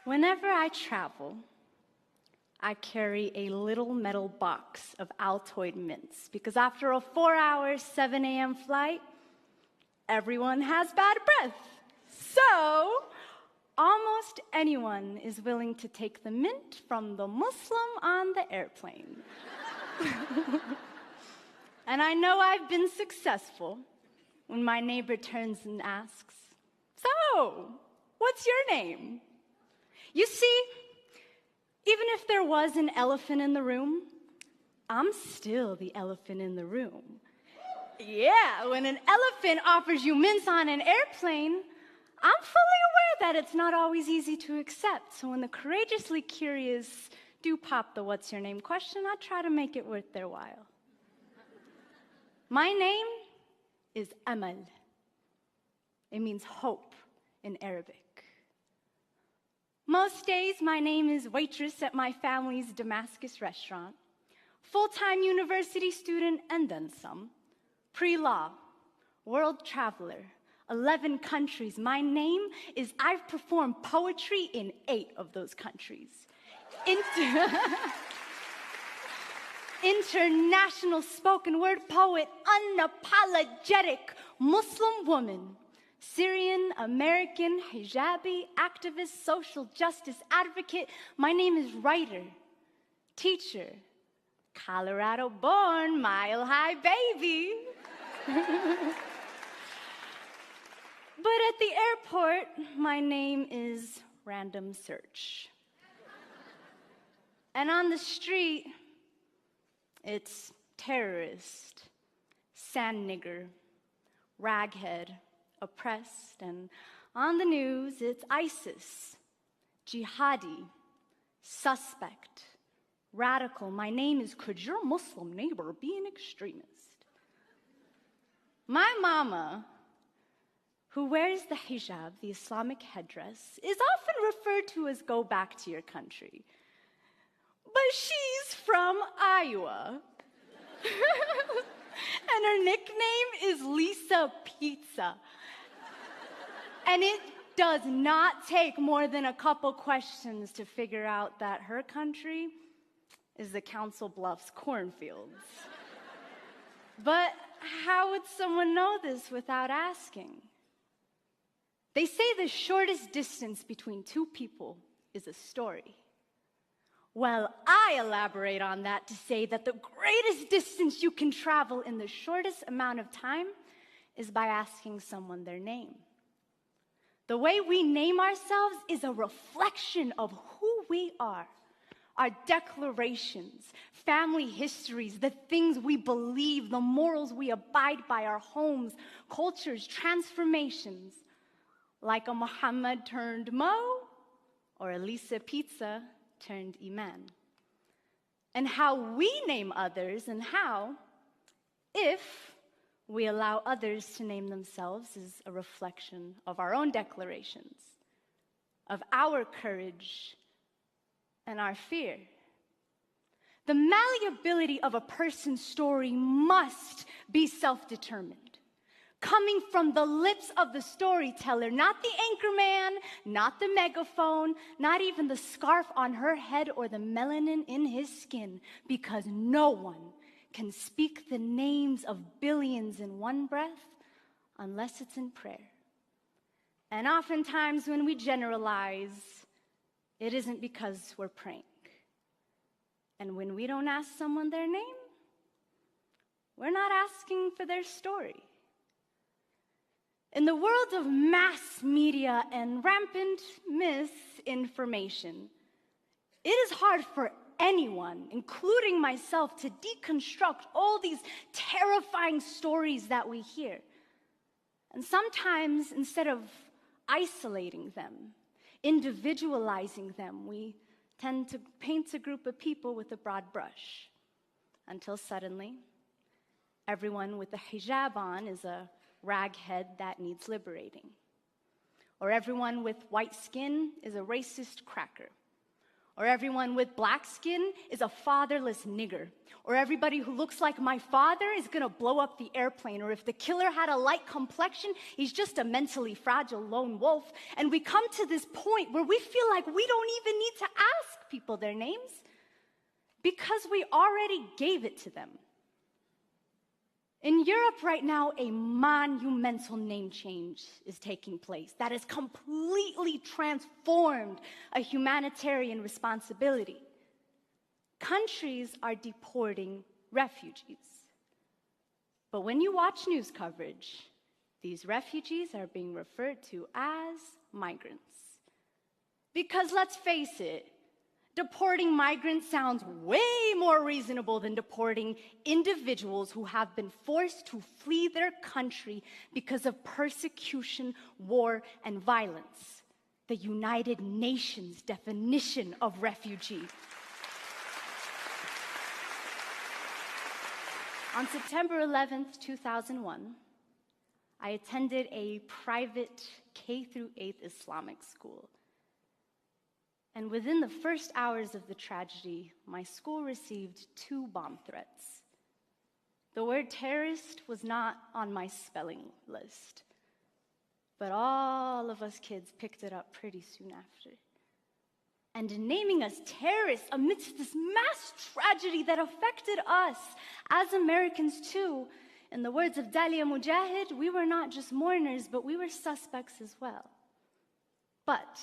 Whenever I travel, I carry a little metal box of Altoid mints because after a 4-hour, 7 a.m. flight, everyone has bad breath. So, almost anyone is willing to take the mint from the Muslim on the airplane. And I know I've been successful when my neighbor turns and asks, "So, what's your name?" You see, even if there was an elephant in the room, I'm still the elephant in the room. Yeah, when an elephant offers you mints on an airplane, I'm fully aware that it's not always easy to accept. So when the courageously curious do pop the "what's your name" question, I try to make it worth their while. My name is Amal. It means hope in Arabic. Most days, my name is waitress at my family's Damascus restaurant, full-time university student and then some, pre-law, world traveler, 11 countries. My name is I've performed poetry in 8 of those countries. International spoken word poet, unapologetic Muslim woman, Syrian, American, hijabi, activist, social justice advocate. My name is writer, teacher, Colorado born, mile high baby. But at the airport, my name is random search. And on the street, it's terrorist, sand nigger, raghead, oppressed, and on the news, it's ISIS, jihadi, suspect, radical. My name is could your Muslim neighbor be an extremist? My mama, who wears the hijab, the Islamic headdress, is often referred to as go back to your country. But she's from Iowa. And her nickname is Lisa Pizza. And it does not take more than a couple questions to figure out that her country is the Council Bluffs cornfields. But how would someone know this without asking? They say the shortest distance between two people is a story. Well, I elaborate on that to say that the greatest distance you can travel in the shortest amount of time is by asking someone their name. The way we name ourselves is a reflection of who we are. Our declarations, family histories, the things we believe, the morals we abide by, our homes, cultures, transformations. Like a Muhammad turned Mo, or a Lisa Pizza turned Iman. And how we name others and how, if we allow others to name themselves, is a reflection of our own declarations, of our courage and our fear. The malleability of a person's story must be self-determined, coming from the lips of the storyteller, not the anchorman, not the megaphone, not even the scarf on her head or the melanin in his skin, because no one can speak the names of billions in one breath unless it's in prayer. And oftentimes when we generalize, it isn't because we're praying. And when we don't ask someone their name, we're not asking for their story. In the world of mass media and rampant misinformation, it is hard for anyone, including myself, to deconstruct all these terrifying stories that we hear. And sometimes, instead of isolating them, individualizing them, we tend to paint a group of people with a broad brush, until suddenly, everyone with a hijab on is a raghead that needs liberating. Or everyone with white skin is a racist cracker. Or everyone with black skin is a fatherless nigger. Or everybody who looks like my father is gonna blow up the airplane. Or if the killer had a light complexion, he's just a mentally fragile lone wolf. And we come to this point where we feel like we don't even need to ask people their names because we already gave it to them. In Europe right now, a monumental name change is taking place that has completely transformed a humanitarian responsibility. Countries are deporting refugees. But when you watch news coverage, these refugees are being referred to as migrants. Because let's face it, deporting migrants sounds way more reasonable than deporting individuals who have been forced to flee their country because of persecution, war, and violence. The United Nations definition of refugee. On September 11th, 2001, I attended a private K-8 Islamic school. And within the first hours of the tragedy, my school received 2 bomb threats. The word terrorist was not on my spelling list, but all of us kids picked it up pretty soon after. And in naming us terrorists amidst this mass tragedy that affected us as Americans too, in the words of Dalia Mujahid, we were not just mourners, but we were suspects as well. But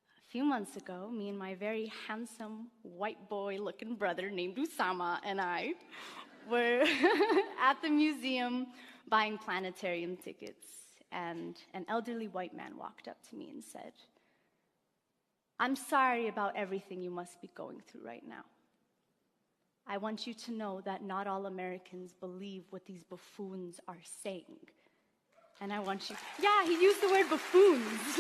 a few months ago, me and my very handsome white boy-looking brother named Usama and I were at the museum buying planetarium tickets, and an elderly white man walked up to me and said, "I'm sorry about everything you must be going through right now. I want you to know that not all Americans believe what these buffoons are saying. And I want you..." Yeah, he used the word buffoons.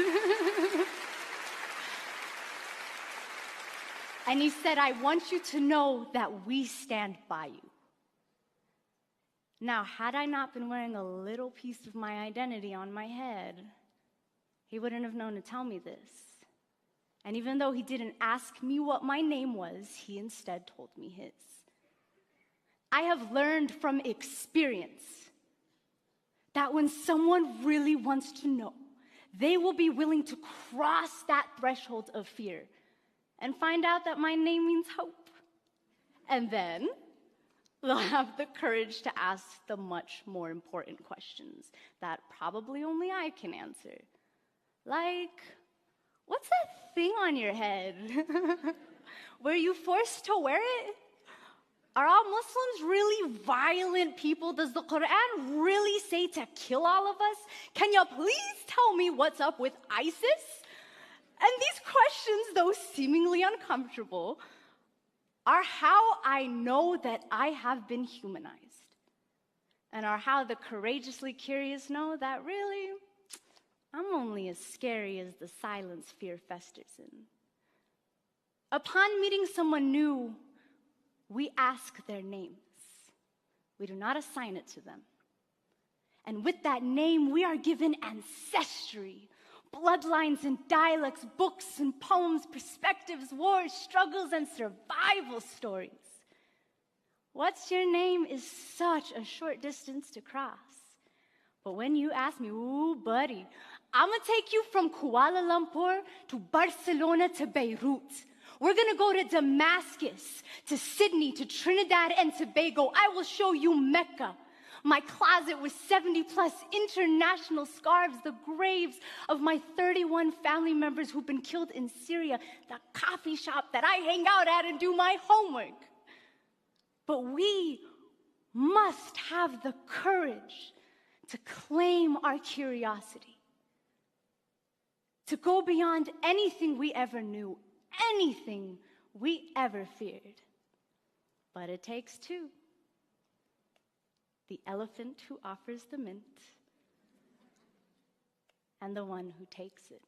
And he said, "I want you to know that we stand by you." Now, had I not been wearing a little piece of my identity on my head, he wouldn't have known to tell me this. And even though he didn't ask me what my name was, he instead told me his. I have learned from experience that when someone really wants to know, they will be willing to cross that threshold of fear and find out that my name means hope. And then they'll have the courage to ask the much more important questions that probably only I can answer. Like, what's that thing on your head? Were you forced to wear it? Are all Muslims really violent people? Does the Quran really say to kill all of us? Can you please tell me what's up with ISIS? And these questions, though seemingly uncomfortable, are how I know that I have been humanized, and are how the courageously curious know that really, I'm only as scary as the silence fear festers in. Upon meeting someone new, we ask their names. We do not assign it to them. And with that name, we are given ancestry, bloodlines and dialects, books and poems, perspectives, wars, struggles, and survival stories. What's your name is such a short distance to cross. But when you ask me, ooh, buddy, I'm gonna take you from Kuala Lumpur to Barcelona to Beirut. We're gonna go to Damascus, to Sydney, to Trinidad and Tobago. I will show you Mecca. My closet with 70+ international scarves, the graves of my 31 family members who've been killed in Syria, the coffee shop that I hang out at and do my homework. But we must have the courage to claim our curiosity, to go beyond anything we ever knew, anything we ever feared. But it takes two. The elephant who offers the mint, and the one who takes it.